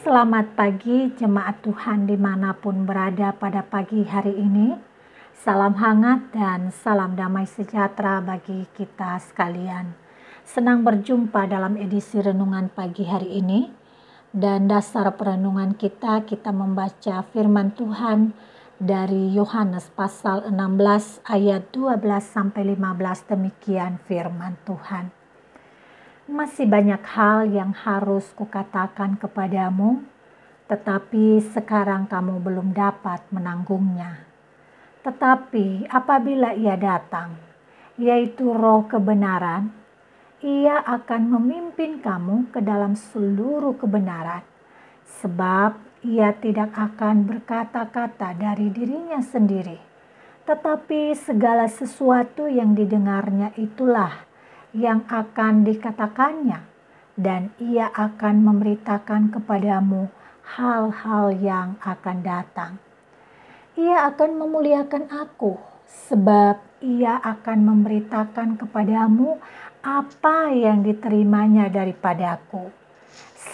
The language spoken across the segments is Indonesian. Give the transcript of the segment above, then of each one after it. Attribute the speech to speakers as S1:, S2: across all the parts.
S1: Selamat pagi jemaat Tuhan dimanapun berada pada pagi hari ini. Salam hangat dan salam damai sejahtera bagi kita sekalian. Senang berjumpa dalam edisi renungan pagi hari ini. Dan dasar perenungan kita membaca firman Tuhan dari Yohanes pasal 16 ayat 12-15. Demikian firman Tuhan. Masih banyak hal yang harus kukatakan kepadamu, tetapi sekarang kamu belum dapat menanggungnya. Tetapi apabila ia datang, yaitu Roh kebenaran, ia akan memimpin kamu ke dalam seluruh kebenaran, sebab ia tidak akan berkata-kata dari dirinya sendiri, tetapi segala sesuatu yang didengarnya itulah yang akan dikatakannya, dan ia akan memberitakan kepadamu hal-hal yang akan datang. Ia akan memuliakan aku, sebab ia akan memberitakan kepadamu apa yang diterimanya daripadaku.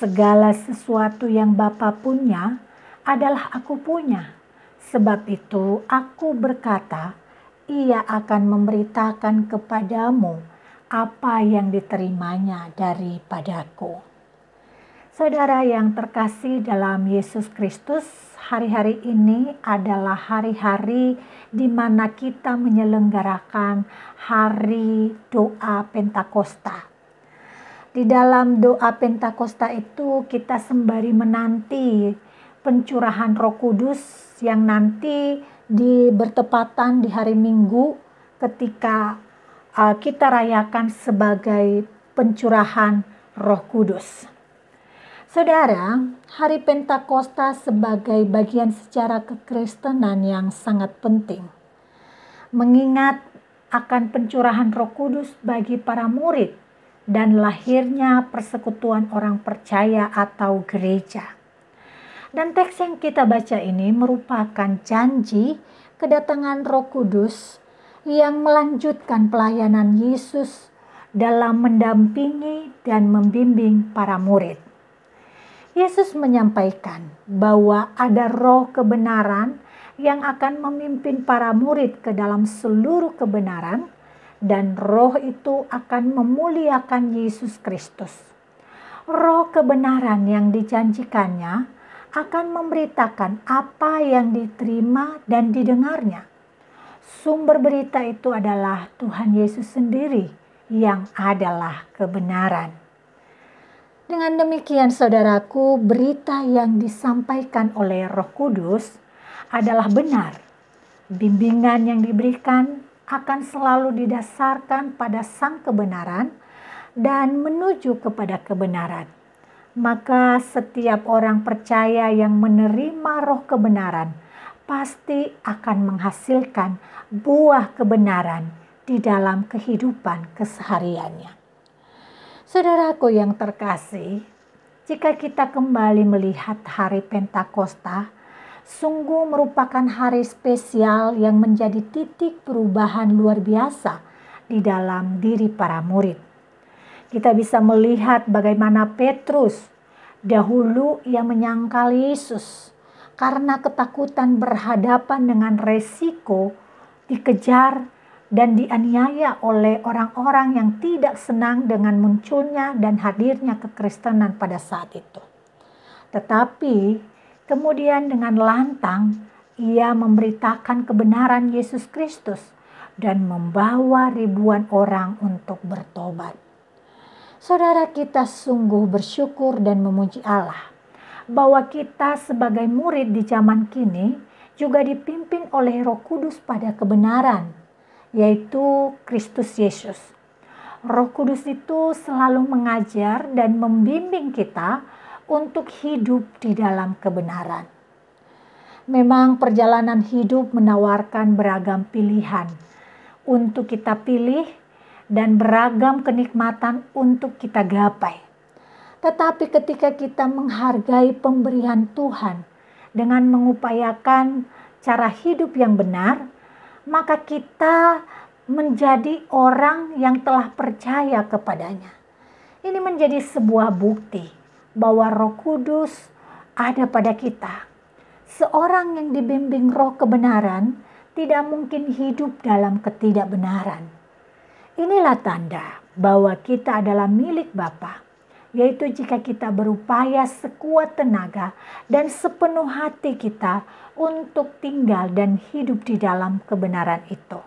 S1: Segala sesuatu yang Bapa punya adalah aku punya. Sebab itu aku berkata, ia akan memberitakan kepadamu apa yang diterimanya daripadaku. Saudara yang terkasih dalam Yesus Kristus, hari-hari ini adalah hari-hari di mana kita menyelenggarakan hari doa Pentakosta. Di dalam doa Pentakosta itu kita sembari menanti pencurahan Roh Kudus yang nanti bertepatan di hari Minggu ketika kita rayakan sebagai pencurahan Roh Kudus. Saudara, hari Pentakosta sebagai bagian sejarah kekristenan yang sangat penting. Mengingat akan pencurahan Roh Kudus bagi para murid dan lahirnya persekutuan orang percaya atau gereja. Dan teks yang kita baca ini merupakan janji kedatangan Roh Kudus yang melanjutkan pelayanan Yesus dalam mendampingi dan membimbing para murid. Yesus menyampaikan bahwa ada Roh kebenaran yang akan memimpin para murid ke dalam seluruh kebenaran, dan Roh itu akan memuliakan Yesus Kristus. Roh kebenaran yang dijanjikannya akan memberitakan apa yang diterima dan didengarnya. Sumber berita itu adalah Tuhan Yesus sendiri yang adalah kebenaran. Dengan demikian saudaraku, berita yang disampaikan oleh Roh Kudus adalah benar. Bimbingan yang diberikan akan selalu didasarkan pada sang kebenaran dan menuju kepada kebenaran. Maka setiap orang percaya yang menerima Roh kebenaran pasti akan menghasilkan buah kebenaran di dalam kehidupan kesehariannya. Saudaraku yang terkasih, jika kita kembali melihat hari Pentakosta, sungguh merupakan hari spesial yang menjadi titik perubahan luar biasa di dalam diri para murid. Kita bisa melihat bagaimana Petrus dahulu ia menyangkal Yesus karena ketakutan berhadapan dengan resiko dikejar dan dianiaya oleh orang-orang yang tidak senang dengan munculnya dan hadirnya kekristenan pada saat itu. Tetapi kemudian dengan lantang ia memberitakan kebenaran Yesus Kristus dan membawa ribuan orang untuk bertobat. Saudara, kita sungguh bersyukur dan memuji Allah bahwa kita sebagai murid di zaman kini juga dipimpin oleh Roh Kudus pada kebenaran, yaitu Kristus Yesus. Roh Kudus itu selalu mengajar dan membimbing kita untuk hidup di dalam kebenaran. Memang perjalanan hidup menawarkan beragam pilihan untuk kita pilih dan beragam kenikmatan untuk kita gapai. Tetapi ketika kita menghargai pemberian Tuhan dengan mengupayakan cara hidup yang benar, maka kita menjadi orang yang telah percaya kepadanya. Ini menjadi sebuah bukti bahwa Roh Kudus ada pada kita. Seorang yang dibimbing roh kebenaran tidak mungkin hidup dalam ketidakbenaran. Inilah tanda bahwa kita adalah milik Bapa, yaitu jika kita berupaya sekuat tenaga dan sepenuh hati kita untuk tinggal dan hidup di dalam kebenaran itu.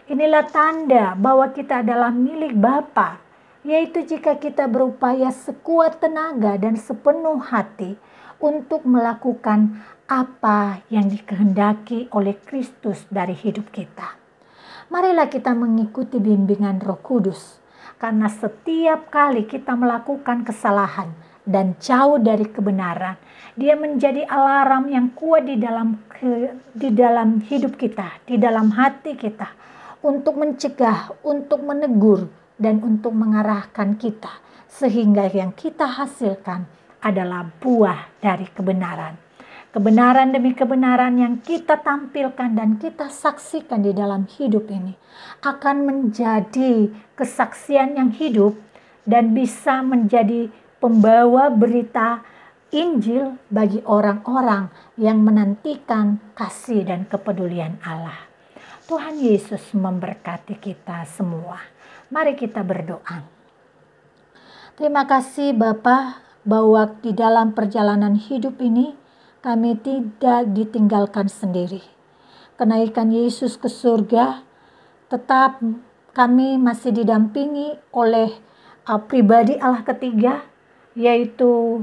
S1: Inilah tanda bahwa kita adalah milik Bapa, yaitu jika kita berupaya sekuat tenaga dan sepenuh hati untuk melakukan apa yang dikehendaki oleh Kristus dari hidup kita. Marilah kita mengikuti bimbingan Roh Kudus, karena setiap kali kita melakukan kesalahan dan jauh dari kebenaran, dia menjadi alarm yang kuat di dalam hidup kita, di dalam hati kita, untuk mencegah, untuk menegur, dan untuk mengarahkan kita, sehingga yang kita hasilkan adalah buah dari kebenaran. Kebenaran demi kebenaran yang kita tampilkan dan kita saksikan di dalam hidup ini akan menjadi kesaksian yang hidup dan bisa menjadi pembawa berita Injil bagi orang-orang yang menantikan kasih dan kepedulian Allah. Tuhan Yesus memberkati kita semua. Mari kita berdoa. Terima kasih Bapa, bahwa di dalam perjalanan hidup ini kami tidak ditinggalkan sendiri. Kenaikan Yesus ke surga, tetap kami masih didampingi oleh pribadi Allah ketiga, yaitu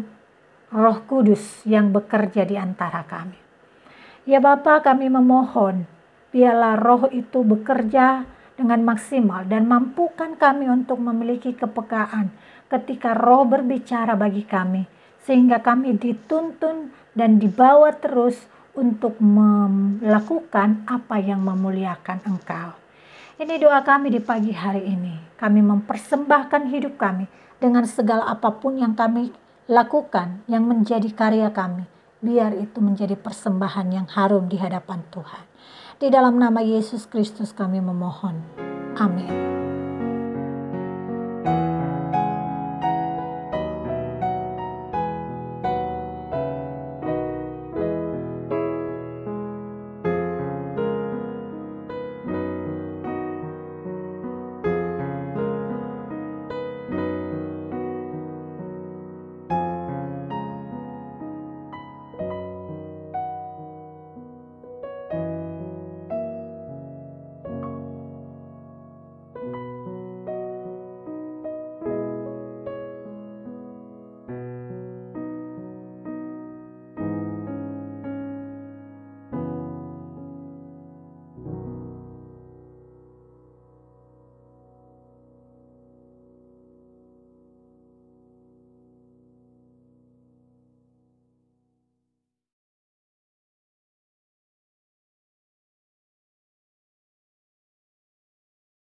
S1: Roh Kudus yang bekerja di antara kami. Ya Bapa, kami memohon, biarlah Roh itu bekerja dengan maksimal dan mampukan kami untuk memiliki kepekaan ketika Roh berbicara bagi kami, sehingga kami dituntun dan dibawa terus untuk melakukan apa yang memuliakan Engkau. Ini doa kami di pagi hari ini. Kami mempersembahkan hidup kami dengan segala apapun yang kami lakukan, yang menjadi karya kami. Biar itu menjadi persembahan yang harum di hadapan Tuhan. Di dalam nama Yesus Kristus kami memohon. Amin.